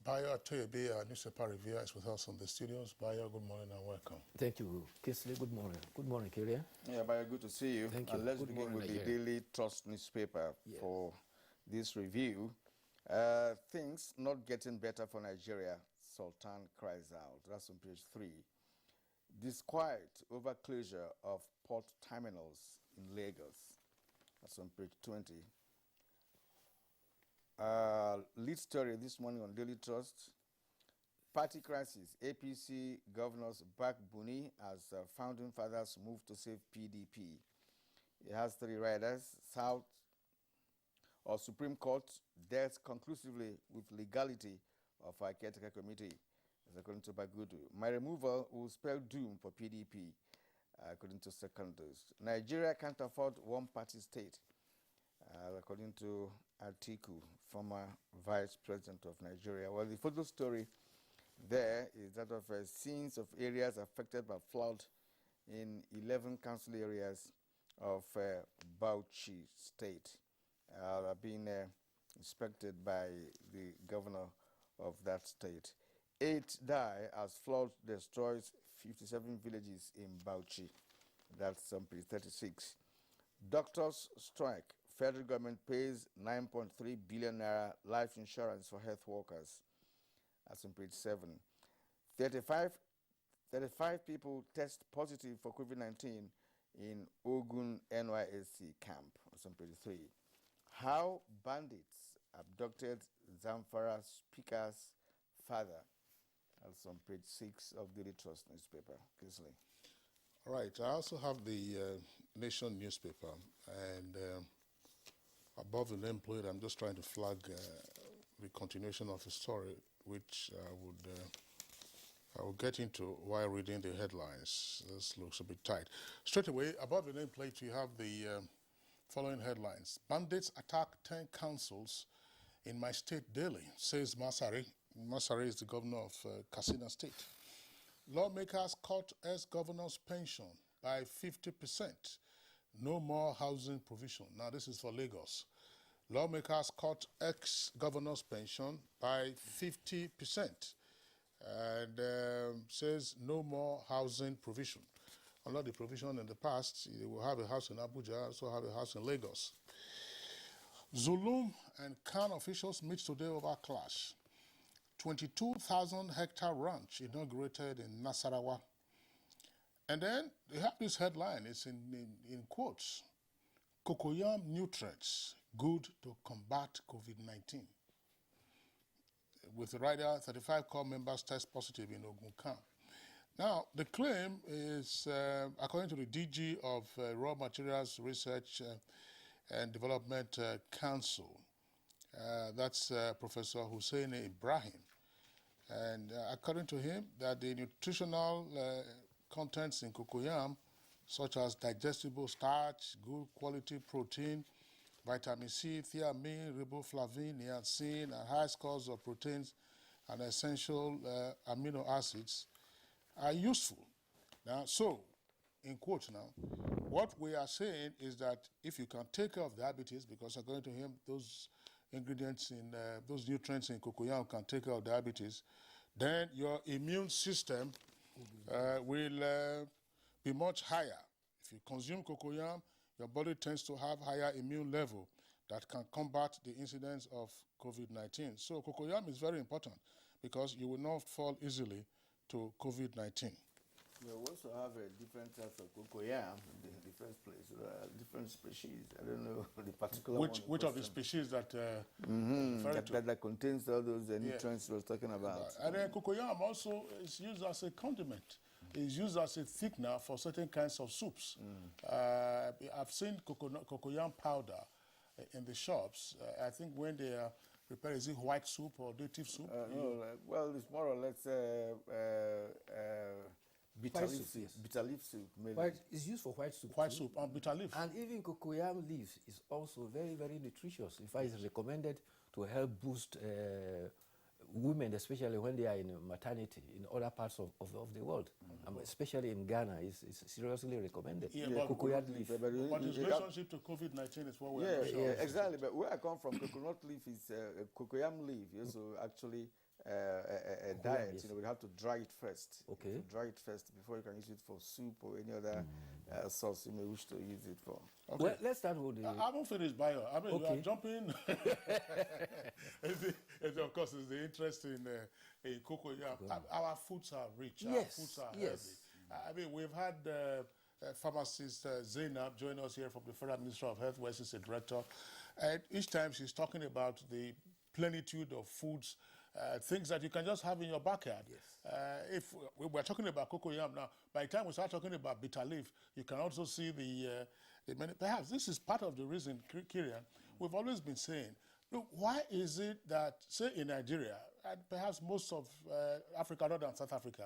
Bayo Atoyebe, our newspaper reviewer, is with us on the studios. Bayo, good morning and welcome. Thank you, Kisley. Good morning. Good morning, Kyria. Yeah, Bayo, good to see you. Thank you. And let's Good begin morning, with the Nigeria. Daily Trust newspaper for this review. Things not getting better for Nigeria, Sultan cries out. That's on page 3. Disquiet over closure of port terminals in Lagos. That's on page 20. Lead story this morning on Daily Trust. Party crisis. APC governors back Buni as founding fathers move to save PDP. It has 3 riders. Supreme Court deals conclusively with legality of our caretaker committee, as according to Bagudu. My removal will spell doom for PDP, according to Secondaries. Nigeria can't afford one-party state, according to Atiku, former vice president of Nigeria. Well, the photo story there is that of scenes of areas affected by flood in 11 council areas of Bauchi State. Have been inspected by the governor of that state. 8 die as flood destroys 57 villages in Bauchi. That's on page 36. Doctors strike. Federal government pays 9.3 billion naira life insurance for health workers. That's on page 7. 35 people test positive for COVID-19 in Ogun NYSC camp. That's on page 3. How bandits abducted Zamfara speaker's father. That's on page 6 of Daily Trust newspaper. Kisley. All right, I also have the Nation newspaper, and above the nameplate, I'm just trying to flag the continuation of the story, which I will get into while reading the headlines. This looks a bit tight. Straight away, above the nameplate, you have the following headlines. Bandits attack 10 councils in my state daily, says Masari. Masari is the governor of Katsina State. Lawmakers cut ex-governor's pension by 50%. No more housing provision. Now, this is for Lagos. Lawmakers cut ex-governor's pension by 50%. And says no more housing provision. Unlike the provision in the past, they will have a house in Abuja, also have a house in Lagos. Zulum and Khan officials meet today over clash. 22,000 hectare ranch inaugurated in Nasarawa. And then they have this headline, it's in quotes. Cocoyam nutrients, good to combat COVID-19. With the rider, 35 core members test positive in Ogun camp. Now, the claim is, according to the DG of Raw Materials Research and Development Council, that's Professor Hussein Ibrahim. And according to him, that the nutritional contents in cocoyam, such as digestible starch, good quality protein, vitamin C, thiamine, riboflavin, niacin, and high scores of proteins and essential amino acids are useful. Now, so, in quotes now, what we are saying is that if you can take care of diabetes, because according to him, those ingredients in those nutrients in cocoyam can take care of diabetes, then your immune system will be much higher. If you consume cocoyam, your body tends to have higher immune level that can combat the incidence of COVID-19. So cocoyam is very important because you will not fall easily to COVID-19. We also have different types of cocoyam in the first place, different species. I don't know the particular which of the species that that contains all those nutrients we were talking about. And then cocoyam also is used as a condiment. It's used as a thickener for certain kinds of soups. I've seen cocoyam powder in the shops. I think when they are prepared, is it white soup or native soup? No, well, it's more or less bitter leaf soup. It's used for white soup. White soup and bitter leaf. And even cocoyam leaves is also very, very nutritious. In fact, it's recommended to help boost women, especially when they are in maternity in other parts of the world. Especially in Ghana, it's seriously recommended. Coconut leaf. But its relationship to COVID-19 is what we're exactly. But where I come from, coconut leaf is cocoyam leaf. So actually a Cocoyam, diet, yes. you know, we have to dry it first. Okay. You have to dry it first before you can use it for soup or any other sauce you may wish to use it for. Okay. Well, let's start with the... I haven't finished, Bayo. I mean, you are Okay. jumping. Of course, it's the interest in cocoyam. Our foods are rich. Our Yes, foods are yes. healthy. I mean, we've had pharmacist Zainab join us here from the Federal Ministry of Health, where she's a director. And each time she's talking about the plenitude of foods, things that you can just have in your backyard. Yes. If we're talking about cocoyam now, by the time we start talking about bitter leaf, you can also see the many. Perhaps this is part of the reason, Kirian, we've always been saying, look, why is it that, say in Nigeria, and perhaps most of Africa, other than South Africa,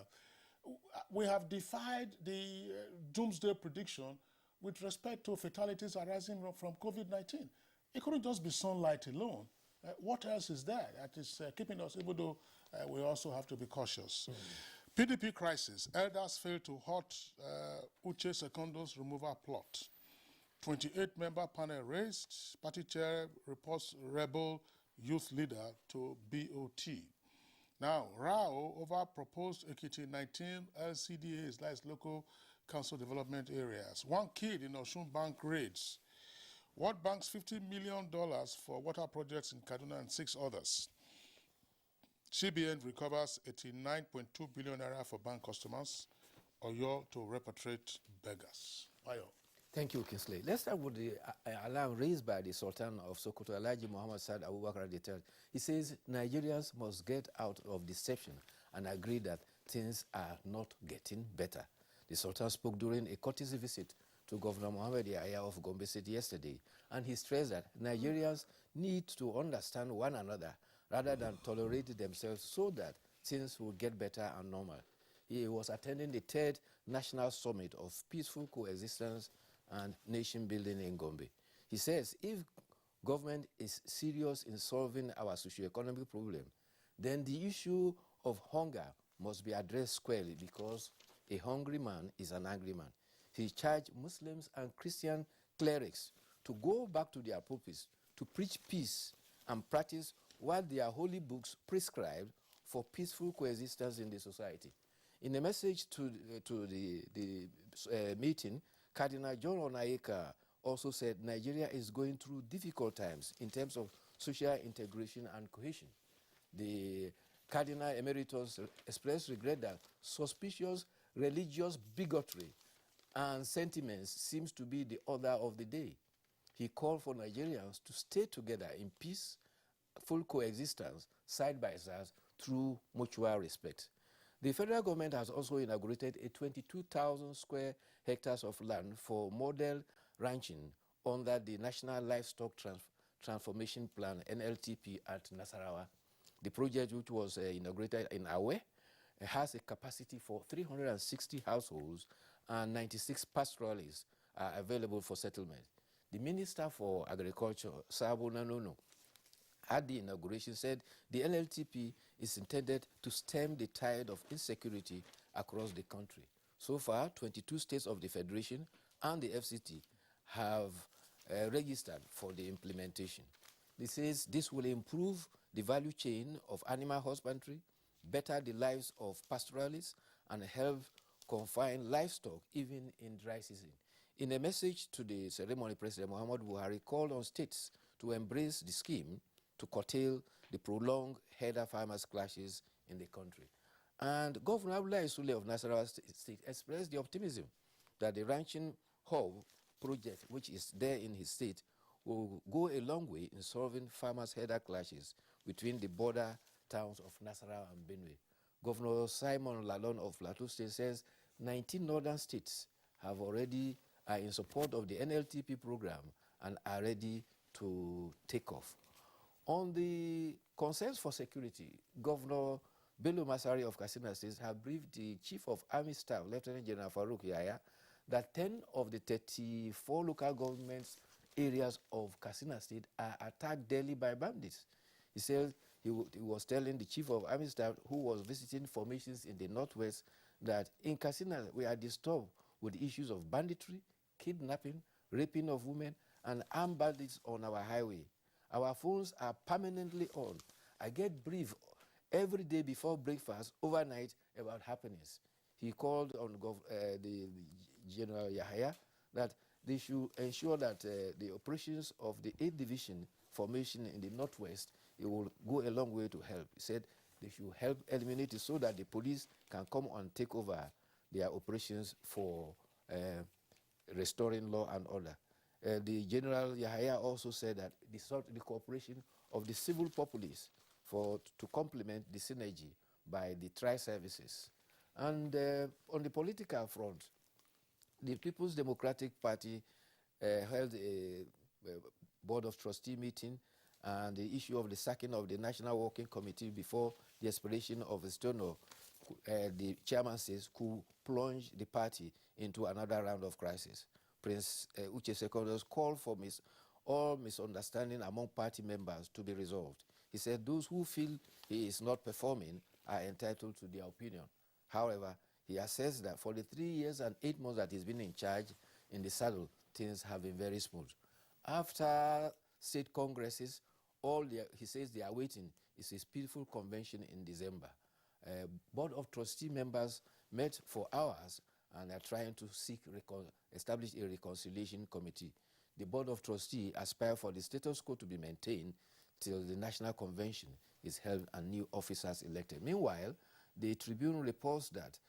we have defied the doomsday prediction with respect to fatalities arising from COVID-19. It couldn't just be sunlight alone. What else is there that is keeping us, even though we also have to be cautious? PDP crisis. Elders fail to halt Uche Secondo's removal plot. 28-member panel raised. Party chair reports rebel youth leader to BOT. Now, Rao over proposed Ekiti 19 LCDAs, that's local council development areas. One kid in Osun Bank raids. World Bank's $50 million for water projects in Kaduna and 6 others. CBN recovers 89.2 billion naira for bank customers. Oyo to repatriate beggars. Bayo. Thank you, Kingsley. Let's start with the alarm raised by the Sultan of Sokoto, Alhaji Muhammad Saad Abubakar III. He says Nigerians must get out of deception and agree that things are not getting better. The Sultan spoke during a courtesy visit to Governor Mohammed Yahya of Gombe State yesterday, and he stressed that Nigerians need to understand one another rather than tolerate themselves so that things will get better and normal. He was attending the 3rd National Summit of Peaceful Coexistence and Nation Building in Gombe. He says if government is serious in solving our socio-economic problem, then the issue of hunger must be addressed squarely because a hungry man is an angry man. He charged Muslims and Christian clerics to go back to their pulpits to preach peace and practice what their holy books prescribed for peaceful coexistence in the society. In a message to the meeting, Cardinal John Onayeka also said Nigeria is going through difficult times in terms of social integration and cohesion. The Cardinal Emeritus expressed regret that suspicious religious bigotry and sentiments seems to be the order of the day. He called for Nigerians to stay together in peace, full coexistence, side by side, through mutual respect. The federal government has also inaugurated a 22,000 square hectares of land for model ranching under the National Livestock Transformation Plan, NLTP, at Nasarawa. The project, which was inaugurated in Awe, has a capacity for 360 households and 96 pastoralists are available for settlement. The Minister for Agriculture, Sabo Nanono, at the inauguration said the NLTP is intended to stem the tide of insecurity across the country. So far, 22 states of the Federation and the FCT have registered for the implementation. This says this will improve the value chain of animal husbandry, better the lives of pastoralists, and help confine livestock even in dry season. In a message to the ceremony, President Muhammad Buhari called on states to embrace the scheme to curtail the prolonged header farmers' clashes in the country. And Governor Abdullahi Sule of Nasarawa State expressed the optimism that the ranching hub project, which is there in his state, will go a long way in solving farmers' header clashes between the border towns of Nasarawa and Benue. Governor Simon Lalon of Plateau State says 19 northern states are in support of the NLTP program and are ready to take off. On the concerns for security, Governor Bello Masari of Katsina State has briefed the Chief of Army Staff, Lieutenant General Farouk Yahya, that 10 of the 34 local governments areas of Katsina State are attacked daily by bandits. He said he was telling the Chief of Army Staff, who was visiting formations in the northwest, that in Katsina we are disturbed with issues of banditry, kidnapping, raping of women, and armed bandits on our highway. Our phones are permanently on. I get briefed every day before breakfast, overnight, about happenings. He called on the General Yahya that they should ensure that the operations of the 8th Division formation in the Northwest, it will go a long way to help. He said they should help eliminate it so that the police can come and take over their operations for restoring law and order. The General Yahya also said that the cooperation of the civil populace to complement the synergy by the tri-services. And on the political front, the People's Democratic Party held a Board of Trustee meeting, and the issue of the sacking of the National Working Committee before the expiration of his tenure, the chairman says, could plunge the party into another round of crisis. Prince Uche Secondo's called for all misunderstanding among party members to be resolved. He said those who feel he is not performing are entitled to their opinion. However, he assessed that for the 3 years and 8 months that he's been in charge in the saddle, things have been very smooth. After state congresses, he says they are waiting is his peaceful convention in December. Board of Trustee members met for hours and are trying to establish a reconciliation committee. The Board of Trustees aspire for the status quo to be maintained till the National Convention is held and new officers elected. Meanwhile, the Tribune reports that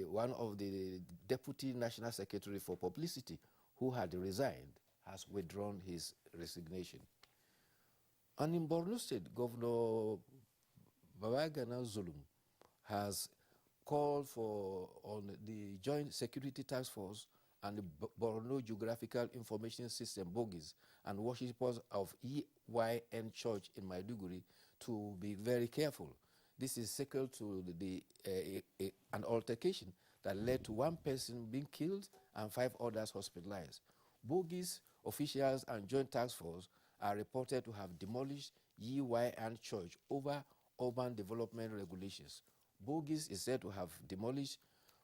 one of the Deputy National Secretary for Publicity, who had resigned, has withdrawn his resignation. And in Borno State, Governor Babagana Zulum has called on the Joint Security Task Force and the Borno Geographical Information System, BOGIS, and worshippers of EYN Church in Maiduguri to be very careful. This is sequel to an altercation that led to 1 person being killed and 5 others hospitalized. BOGIS officials and Joint Task Force are reported to have demolished EYN Church over urban development regulations. BOGIS is said to have demolished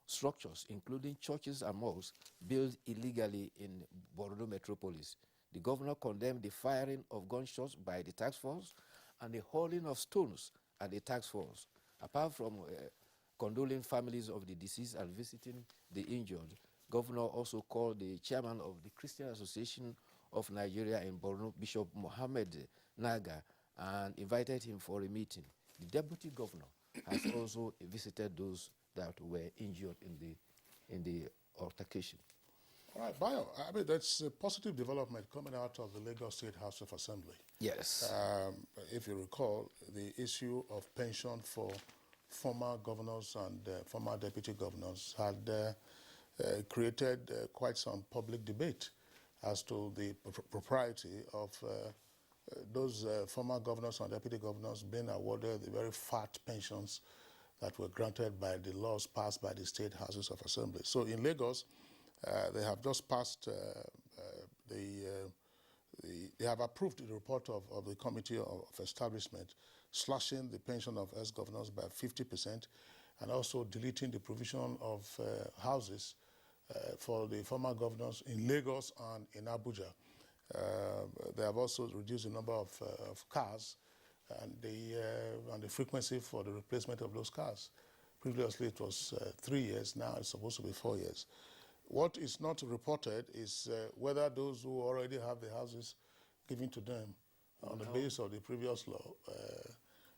structures, including churches and mosques, built illegally in Borno metropolis. The governor condemned the firing of gunshots by the task force and the hurling of stones at the task force. Apart from condoling families of the deceased and visiting the injured, governor also called the chairman of the Christian Association of Nigeria in Borno, Bishop Mohammed Naga, and invited him for a meeting. The deputy governor has also visited those that were injured in the altercation. All right, Bayo, I mean, that's a positive development coming out of the Lagos State House of Assembly. Yes. If you recall, the issue of pension for former governors and former deputy governors had created quite some public debate as to the propriety of those former governors and deputy governors being awarded the very fat pensions that were granted by the laws passed by the state houses of assembly. So in Lagos, they have just passed, they have approved the report of the Committee of Establishment, slashing the pension of ex-governors by 50% and also deleting the provision of houses for the former governors in Lagos and in Abuja. They have also reduced the number of cars and the frequency for the replacement of those cars. Previously it was 3 years, now it's supposed to be 4 years. What is not reported is whether those who already have the houses given to them on the basis of the previous law,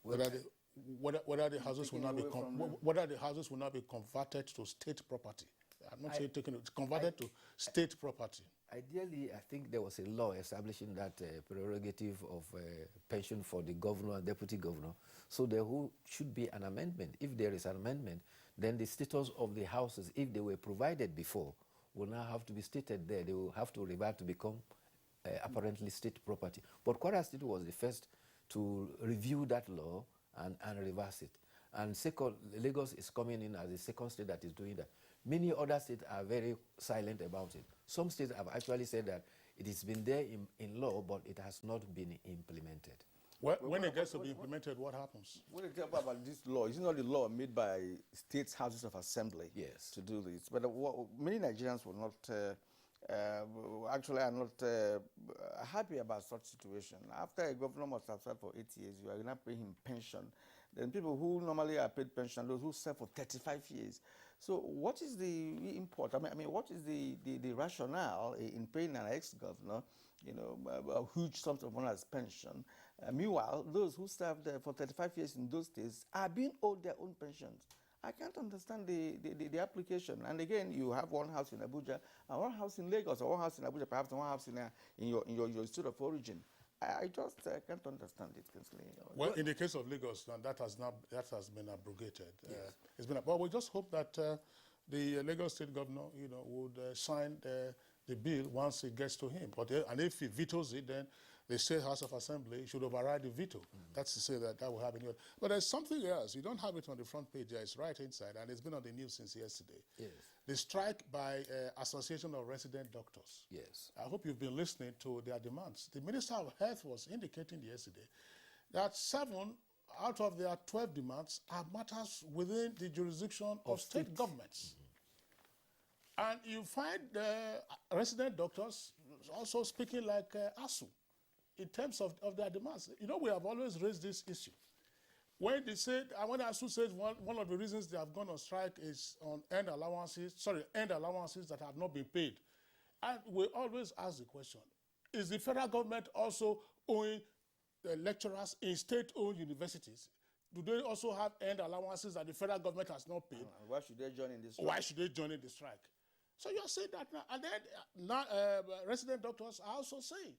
whether the houses will not be converted to state property. I'm not saying taken, it's converted to state property. Ideally, I think there was a law establishing that prerogative of pension for the governor and deputy governor. So there should be an amendment. If there is an amendment, then the status of the houses, if they were provided before, will now have to be stated there. They will have to revert to become apparently state property. But Kwara State was the first to review that law and reverse it. And second, Lagos is coming in as the second state that is doing that. Many other states are very silent about it. Some states have actually said that it has been there in law, but it has not been implemented. When it gets to be implemented, what happens? When you talk about this law, it's not a law made by state houses of assembly Yes. to do this. But many Nigerians will not Actually, I'm not happy about such situation. After a governor must have served for 8 years, you are not paying him pension. Then people who normally are paid pension, those who serve for 35 years. So what is the import? I mean, what is the rationale in paying an ex-governor, you know, a huge sum of money as pension? Meanwhile, those who served for 35 years in those days are being owed their own pensions. I can't understand the application. And again, you have one house in Abuja, and one house in Lagos, or one house in Abuja, perhaps one house in your state of origin. I just can't understand it, Kinsley. Well, in the case of Lagos, that has been abrogated. Yes. It's been. Well, we just hope that the Lagos State Governor, you know, would sign the bill once it gets to him. But and if he vetoes it, then the State House of Assembly should override the veto. That's to say that will happen. But there's something else. You don't have it on the front page. It's right inside, and it's been on the news since yesterday. Yes. The strike by Association of Resident Doctors. Yes. I hope you've been listening to their demands. The Minister of Health was indicating yesterday that 7 out of their 12 demands are matters within the jurisdiction of state governments. And you find resident doctors also speaking like ASU in terms of their demands. You know, we have always raised this issue. When they said, when ASU says one of the reasons they have gone on strike is on end allowances that have not been paid. And we always ask the question, is the federal government also owing lecturers in state-owned universities? Do they also have end allowances that the federal government has not paid? Why should they join in this strike? Why should they join in the strike? So you're saying that now. And then now, resident doctors are also saying,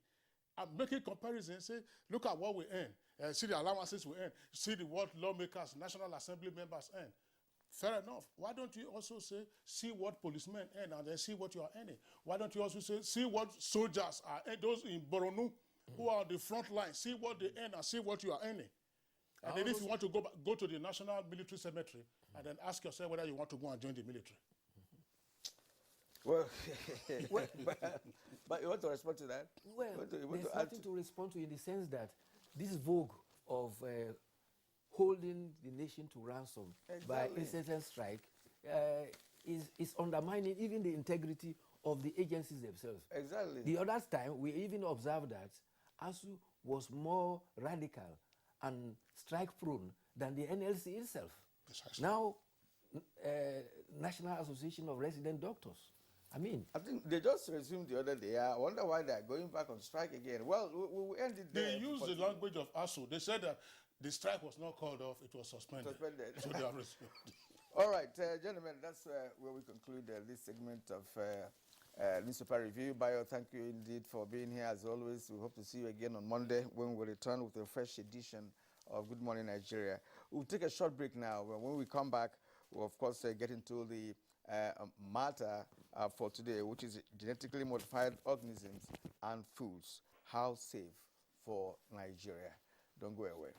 I'm making comparisons, say, look at what we earn. See the allowances we earn. See what lawmakers, National Assembly members earn. Fair enough. Why don't you also say, see what policemen earn and then see what you are earning? Why don't you also say, see what soldiers are earning, those in Boronu who are on the front line, see what they earn and see what you are earning? And then if you want to go to the National Military Cemetery and then ask yourself whether you want to go and join the military. Well, but you want to respond to that? Well, there's nothing to respond to in the sense that this vogue of holding the nation to ransom by incessant strike is undermining even the integrity of the agencies themselves. Exactly. The other time, we even observed that ASU was more radical and strike-prone than the NLC itself. Precisely. Now, National Association of Resident Doctors. I think they just resumed the other day. I wonder why they're going back on strike again. Well, we ended there. They used the language of ASU. They said that the strike was not called off, it was suspended. So they are resumed. All right, gentlemen, that's where we conclude this segment of newspaper review. Bayo, thank you indeed for being here as always. We hope to see you again on Monday when we return with a fresh edition of Good Morning Nigeria. We'll take a short break now. When we come back, we'll of course get into the matter for today, which is genetically modified organisms and foods. How safe for Nigeria? Don't go away.